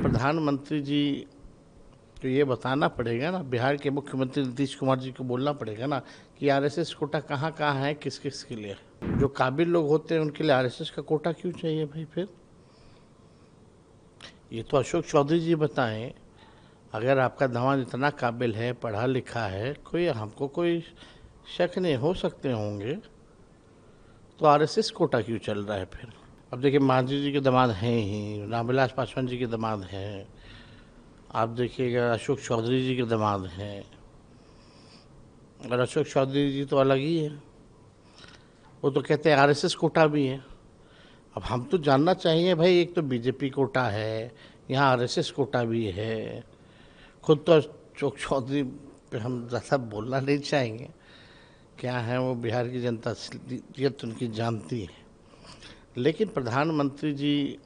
प्रधानमंत्री जी को ये बताना पड़ेगा ना, बिहार के मुख्यमंत्री नीतीश कुमार जी को बोलना पड़ेगा ना कि आरएसएस कोटा कहाँ कहाँ है, किस किस के लिए। जो काबिल लोग होते हैं उनके लिए आरएसएस का कोटा क्यों चाहिए भाई? फिर ये तो अशोक चौधरी जी बताएं। अगर आपका दामाद इतना काबिल है, पढ़ा लिखा है, कोई हमको कोई शक नहीं, हो सकते होंगे, तो आरएसएस कोटा क्यों चल रहा है फिर? अब देखिए, मांझी जी के दामाद हैं ही, रामविलास पासवान जी के दामाद हैं, आप देखिएगा अशोक चौधरी जी के दामाद हैं, और अशोक चौधरी जी तो अलग ही है, वो तो कहते हैं आरएसएस कोटा भी है। अब हम तो जानना चाहिए भाई, एक तो बीजेपी कोटा है, यहाँ आरएसएस कोटा भी है। खुद तो अशोक चौधरी पे हम ज़्यादा बोलना नहीं चाहेंगे, क्या है वो बिहार की जनता असलियत उनकी जानती है, लेकिन प्रधानमंत्री जी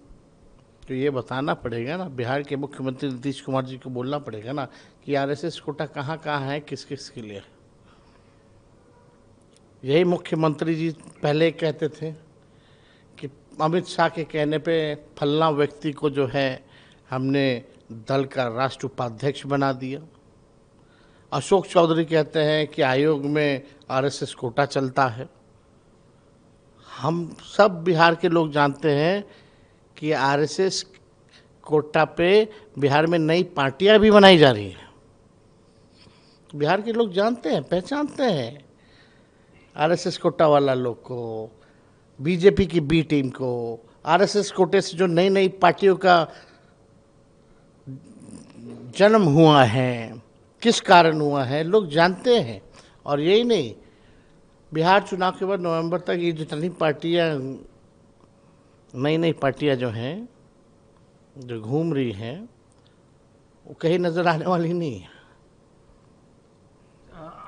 को ये बताना पड़ेगा ना, बिहार के मुख्यमंत्री नीतीश कुमार जी को बोलना पड़ेगा ना कि आरएसएस कोटा कहाँ कहाँ है, किस किस के लिए। यही मुख्यमंत्री जी पहले कहते थे कि अमित शाह के कहने पे फलना व्यक्ति को जो है हमने दल का राष्ट्र उपाध्यक्ष बना दिया। अशोक चौधरी कहते हैं कि आयोग में आरएसएस कोटा चलता है। हम सब बिहार के लोग जानते हैं कि आरएसएस कोटा पे बिहार में नई पार्टियां भी बनाई जा रही हैं। बिहार के लोग जानते हैं, पहचानते हैं आरएसएस कोटा वाला लोग को, बीजेपी की बी टीम को। आरएसएस कोटे से जो नई नई पार्टियों का जन्म हुआ है, किस कारण हुआ है, लोग जानते हैं। और यही नहीं, बिहार चुनाव के बाद नवंबर तक ये जितनी पार्टियां, नई नई पार्टियां जो हैं, जो घूम रही हैं, वो कहीं नजर आने वाली नहीं है।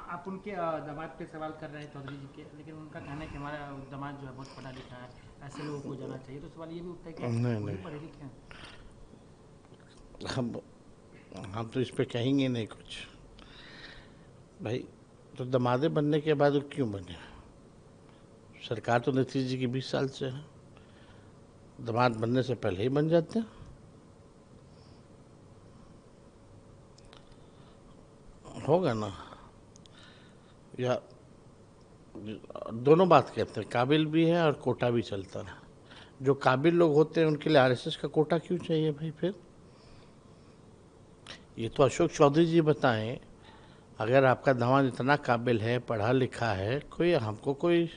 आप उनके दामाद पे सवाल कर रहे हैं चौधरी जी के, लेकिन उनका कहना है कि हमारा दामाद जो है बहुत पढ़ा लिखा है, ऐसे लोगों को जाना चाहिए। तो सवाल ये भी उठता है कि नहीं वही नहीं, पढ़े लिखे हैं। हम तो इस पे कहेंगे नहीं कुछ भाई। तो दमादे बनने के बाद वो क्यों बने? सरकार तो नीतीश जी की 20 साल से है, दामाद बनने से पहले ही बन जाते हैं। होगा ना, या दोनों बात कहते हैं, काबिल भी है और कोटा भी चलता है। जो काबिल लोग होते हैं उनके लिए आरएसएस का कोटा क्यों चाहिए भाई? फिर ये तो अशोक चौधरी जी बताएं। अगर आपका दामाद इतना काबिल है, पढ़ा लिखा है, कोई हमको कोई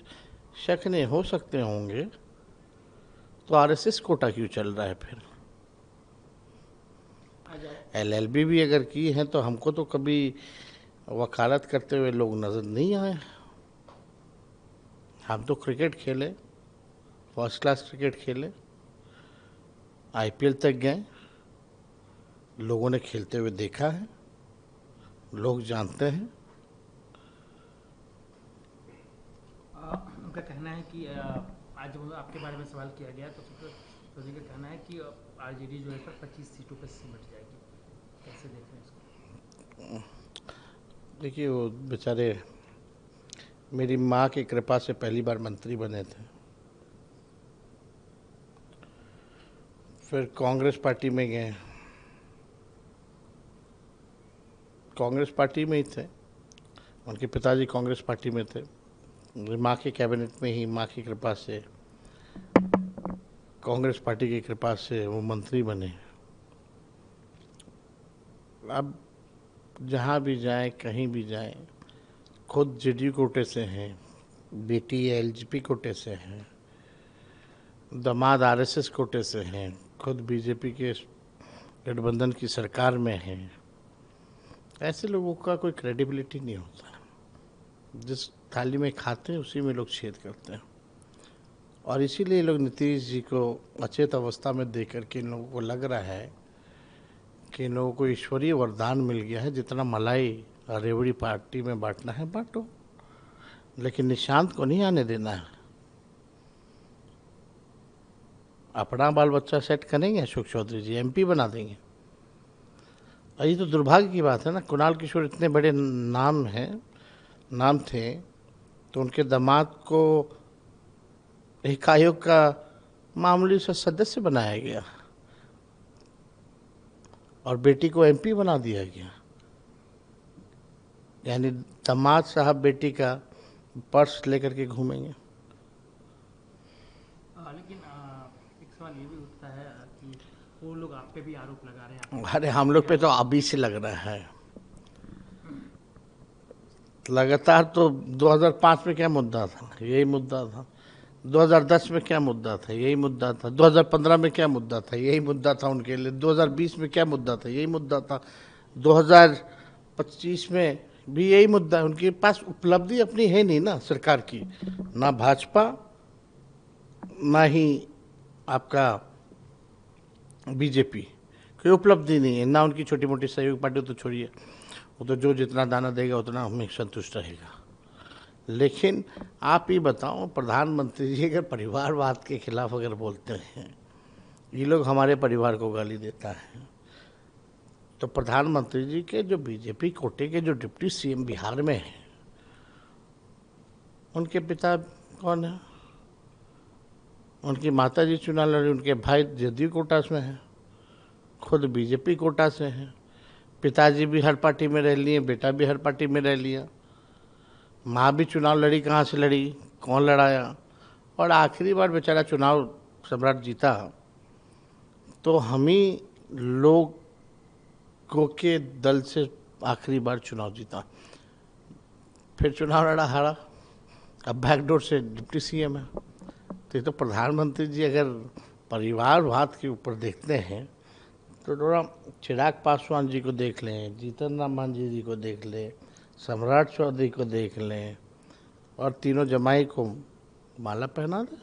शक नहीं, हो सकते होंगे, तो आरएसएस कोटा क्यों चल रहा है फिर? एलएलबी भी अगर की है तो हमको तो कभी वकालत करते हुए लोग नजर नहीं आए। हम तो क्रिकेट खेले, फर्स्ट क्लास क्रिकेट खेले, आईपीएल तक गए, लोगों ने खेलते हुए देखा है, लोग जानते हैं। उनका कहना है कि आज जब आपके बारे में सवाल किया गया तो चौधरी का कहना है कि आरजेडी जो है पर 25 सीटों पर सिमट जाएगी। कैसे देख रहे हैं इसको? देखिए, वो बेचारे मेरी माँ की कृपा से पहली बार मंत्री बने थे, फिर कांग्रेस पार्टी में गए, कांग्रेस पार्टी में ही थे, उनके पिताजी कांग्रेस पार्टी में थे, माँ के कैबिनेट में ही माँ की कृपा से, कांग्रेस पार्टी की कृपा से वो मंत्री बने। अब जहाँ भी जाएं, कहीं भी जाएं, खुद जेडीयू कोटे से हैं, बेटी एलजेपी कोटे से हैं, दामाद आरएसएस कोटे से हैं, खुद बीजेपी के गठबंधन की सरकार में हैं। ऐसे लोगों का कोई क्रेडिबिलिटी नहीं होता। जिस थाली में खाते हैं उसी में लोग छेद करते हैं, और इसीलिए लोग नीतीश जी को अचेत अवस्था में देख करके इन लोगों को लग रहा है कि इन लोगों को ईश्वरीय वरदान मिल गया है, जितना मलाई रेवड़ी पार्टी में बांटना है बांटो, लेकिन निशांत को नहीं आने देना है। अपना बाल बच्चा सेट करेंगे अशोक चौधरी जी, एमपी बना देंगे। और ये तो दुर्भाग्य की बात है ना, कुणाल किशोर इतने बड़े नाम थे, तो उनके दामाद को एक आयोग का मामूली सा सदस्य बनाया गया। और बेटी को एमपी बना दिया गया। यानी दामाद साहब बेटी का पर्स लेकर के घूमेंगे। लेकिन एक सवाल ये भी उठता है कि वो लोग आप पे भी आरोप लगा रहे हैं। अरे हम लोग पे तो अभी से लग रहा है लगातार। तो 2005 में क्या मुद्दा था, यही मुद्दा था। 2010 में क्या मुद्दा था, यही मुद्दा था। 2015 में क्या मुद्दा था, यही मुद्दा था उनके लिए। 2020 में क्या मुद्दा था, यही मुद्दा था। 2025 में भी यही मुद्दा है। उनके पास उपलब्धि अपनी है नहीं ना सरकार की, ना भाजपा ना ही आपका बीजेपी, कोई उपलब्धि नहीं है। ना उनकी छोटी मोटी सहयोगी पार्टी तो छोड़िए, वो तो जो जितना दाना देगा उतना हमें संतुष्ट रहेगा। लेकिन आप ही बताओ, प्रधानमंत्री जी अगर परिवारवाद के खिलाफ अगर बोलते हैं, ये लोग हमारे परिवार को गाली देता है, तो प्रधानमंत्री जी के जो बीजेपी कोटे के जो डिप्टी सीएम बिहार में हैं, उनके पिता कौन है? उनकी माता जी चुनाव लड़ी, उनके भाई जदयू कोटा में हैं, खुद बीजेपी कोटा से हैं। पिताजी भी हर पार्टी में रह लिए, बेटा भी हर पार्टी में रह लिया। माँ भी चुनाव लड़ी, कहाँ से लड़ी, कौन लड़ाया? और आखिरी बार बेचारा चुनाव सम्राट जीता तो हम ही लोगों के दल से आखिरी बार चुनाव जीता, फिर चुनाव लड़ा, हारा, अब बैकडोर से डिप्टी सीएम है। तो ये तो प्रधानमंत्री जी अगर परिवारवाद के ऊपर देखते हैं तो थोड़ा चिराग पासवान जी को देख लें, जीतन राम मांझी जी को देख लें, सम्राट चौधरी को देख लें, और तीनों जमाई को माला पहना दें।